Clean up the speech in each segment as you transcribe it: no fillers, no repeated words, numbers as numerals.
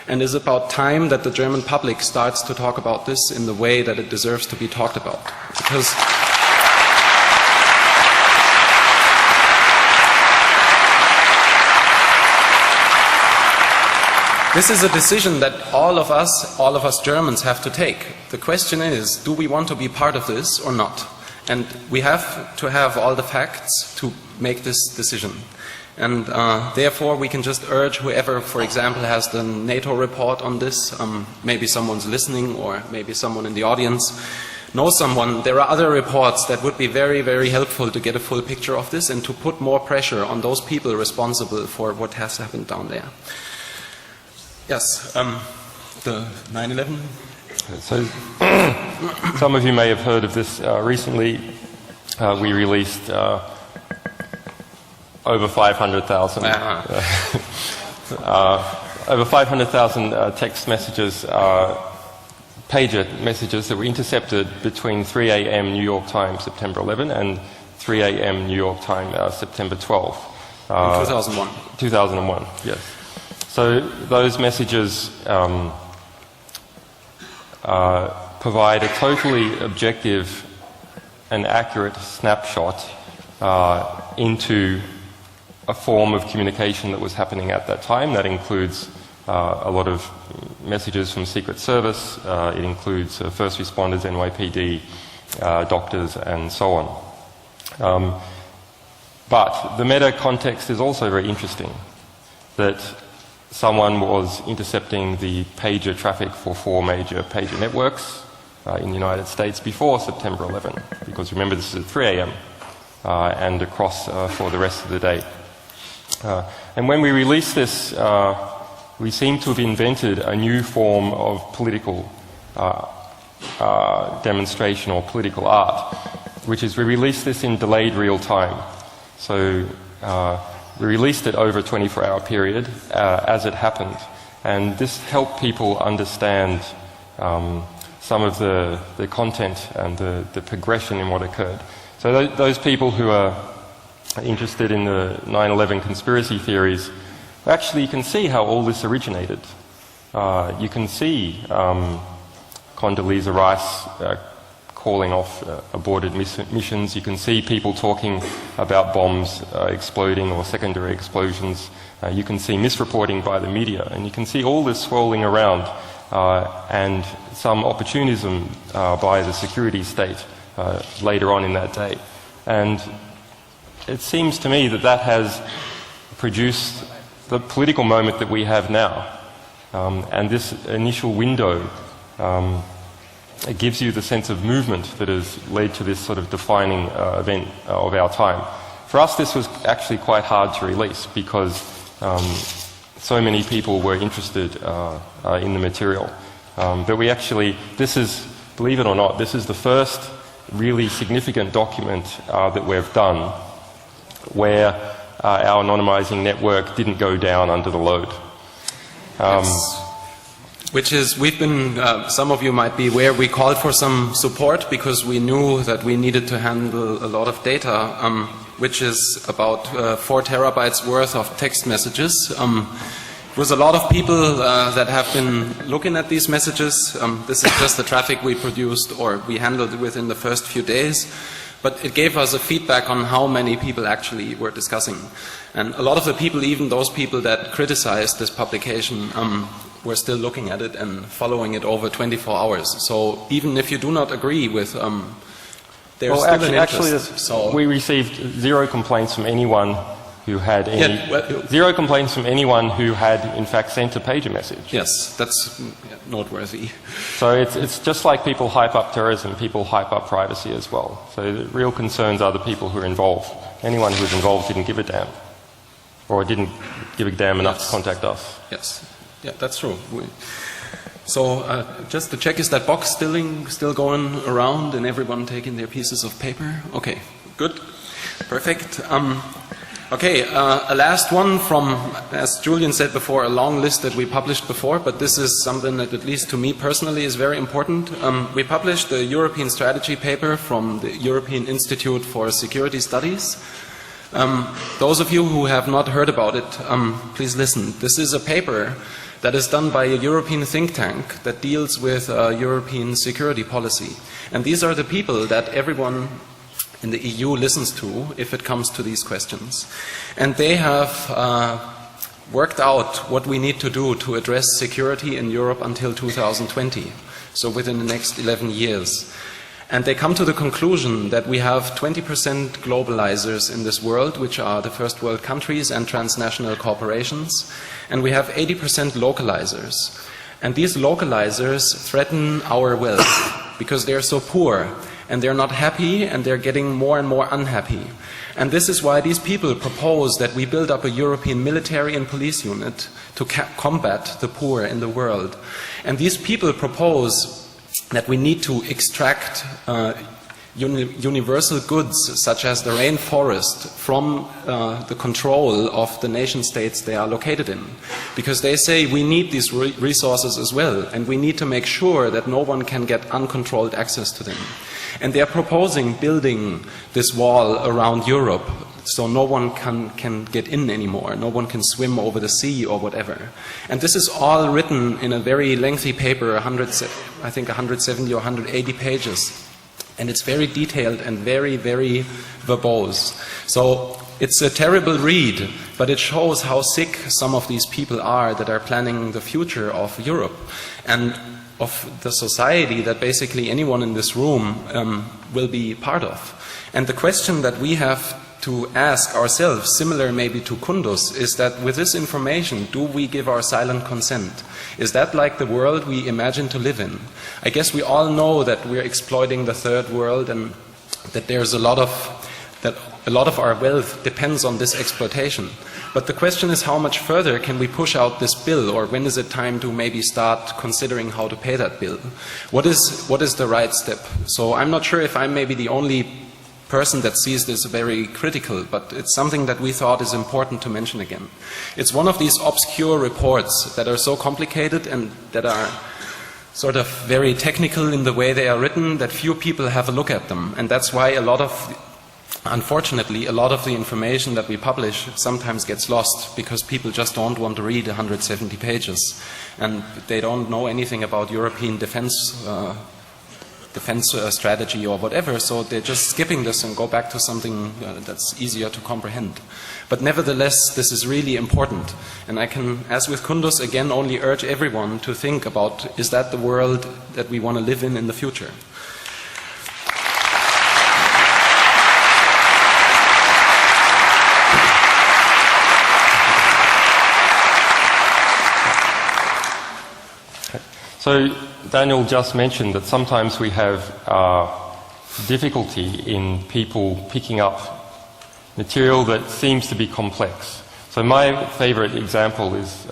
and it's about time that the German public starts to talk about this in the way that it deserves to be talked about. Because this is a decision that all of us Germans have to take. The question is, do we want to be part of this or not? And we have to have all the facts to make this decision. And therefore we can just urge whoever, for example, has the NATO report on this, maybe someone's listening or maybe someone in the audience knows someone. There are other reports that would be very, very helpful to get a full picture of this and to put more pressure on those people responsible for what has happened down there. Yes, the 9/11. So, some of you may have heard of this. Recently, we released over 500,000 over 500,000 text messages, pager messages that were intercepted between 3 a.m. New York time, September 11, and 3 a.m. New York time, September 12. In 2001. 2001, yes. So those messages provide a totally objective and accurate snapshot into a form of communication that was happening at that time. That includes a lot of messages from Secret Service, it includes first responders, NYPD, doctors, and so on. But the meta context is also very interesting, that someone was intercepting the pager traffic for 4 major pager networks in the United States before September 11, because remember this is at 3 a.m. And across for the rest of the day. And when we released this, we seem to have invented a new form of political demonstration or political art, which is we released this in delayed real time. So we released it over a 24-hour period as it happened, and this helped people understand some of the content and the progression in what occurred. So those people who are interested in the 9/11 conspiracy theories, actually you can see how all this originated. You can see Condoleezza Rice calling off aborted missions. You can see people talking about bombs exploding or secondary explosions. You can see misreporting by the media, and you can see all this swirling around and some opportunism by the security state later on in that day. And it seems to me that that has produced the political moment that we have now. And this initial window it gives you the sense of movement that has led to this sort of defining event of our time. For us, this was actually quite hard to release because so many people were interested in the material. But we actually, this is, believe it or not, this is the first really significant document that we've done where our anonymizing network didn't go down under the load. Yes. Which is, we've been, some of you might be aware, we called for some support because we knew that we needed to handle a lot of data, which is about 4 terabytes worth of text messages. There was a lot of people that have been looking at these messages. This is just the traffic we produced or we handled within the first few days. But it gave us a feedback on how many people actually were discussing. And a lot of the people, even those people that criticized this publication, were still looking at it and following it over 24 hours. So even if you do not agree with, there's still an interest. So we received 0 complaints from anyone who had any, 0 complaints from anyone who had in fact sent a pager message. Yes, that's noteworthy. So it's just like people hype up terrorism, people hype up privacy as well. So the real concerns are the people who are involved. Anyone who was involved didn't give a damn, or didn't give a damn enough to contact us. Yes, yeah, that's true. So just to check, is that box still going around and everyone taking their pieces of paper? Okay, good, perfect. Okay, a last one from, as Julian said before, a long list that we published before, but this is something that at least to me personally is very important. We published a European strategy paper from the European Institute for Security Studies. Those of you who have not heard about it, please listen. This is a paper that is done by a European think tank that deals with European security policy. And these are the people that everyone in the EU listens to if it comes to these questions. And they have worked out what we need to do to address security in Europe until 2020, so within the next 11 years. And they come to the conclusion that we have 20% globalizers in this world, which are the first world countries and transnational corporations, and we have 80% localizers. And these localizers threaten our wealth because they're so poor, and they're not happy, and they're getting more and more unhappy. And this is why these people propose that we build up a European military and police unit to combat the poor in the world. And these people propose that we need to extract universal goods such as the rainforest from the control of the nation states they are located in. Because they say we need these resources as well, and we need to make sure that no one can get uncontrolled access to them. And they are proposing building this wall around Europe so no one can get in anymore, no one can swim over the sea or whatever. And this is all written in a very lengthy paper, I think 170 or 180 pages. And it's very detailed and very, very verbose. So it's a terrible read, but it shows how sick some of these people are that are planning the future of Europe and of the society that basically anyone in this room will be part of. And the question that we have to ask ourselves, similar maybe to Kunduz, is that with this information, do we give our silent consent? Is that like the world we imagine to live in? I guess we all know that we're exploiting the third world and that there's a lot of our wealth depends on this exploitation. But the question is, how much further can we push out this bill, or when is it time to maybe start considering how to pay that bill? What is the right step? So I'm not sure if I'm maybe the only person that sees this very critical, but it's something that we thought is important to mention again. It's one of these obscure reports that are so complicated and that are sort of very technical in the way they are written that few people have a look at them. And that's why unfortunately, a lot of the information that we publish sometimes gets lost because people just don't want to read 170 pages and they don't know anything about European defense strategy or whatever, so they're just skipping this and go back to something that's easier to comprehend. But nevertheless, this is really important. And I can, as with Kunduz, again only urge everyone to think about, is that the world that we want to live in the future? So Daniel just mentioned that sometimes we have difficulty in people picking up material that seems to be complex. So my favorite example is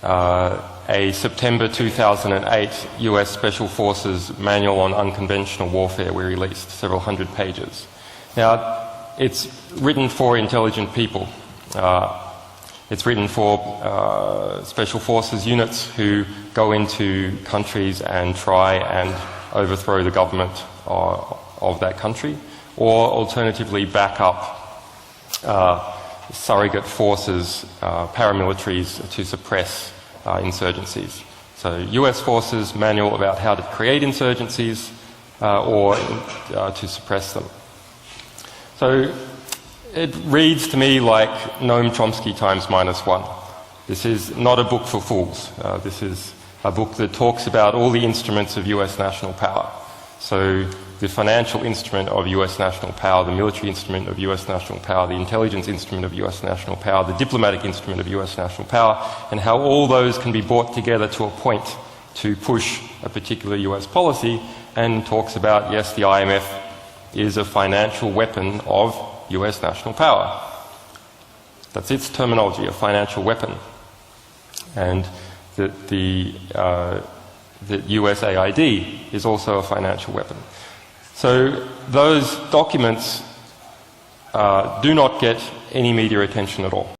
a September 2008 US Special Forces Manual on Unconventional Warfare we released, several hundred pages. Now, it's written for intelligent people. It's written for special forces units who go into countries and try and overthrow the government of that country, or alternatively back up surrogate forces, paramilitaries to suppress insurgencies. So US forces manual about how to create insurgencies or to suppress them. So it reads to me like Noam Chomsky times -1. This is not a book for fools. This is a book that talks about all the instruments of US national power. So the financial instrument of US national power, the military instrument of US national power, the intelligence instrument of US national power, the diplomatic instrument of US national power, and how all those can be brought together to a point to push a particular US policy, and talks about, yes, the IMF is a financial weapon of US national power. That's its terminology, a financial weapon. And that the USAID is also a financial weapon. So those documents do not get any media attention at all.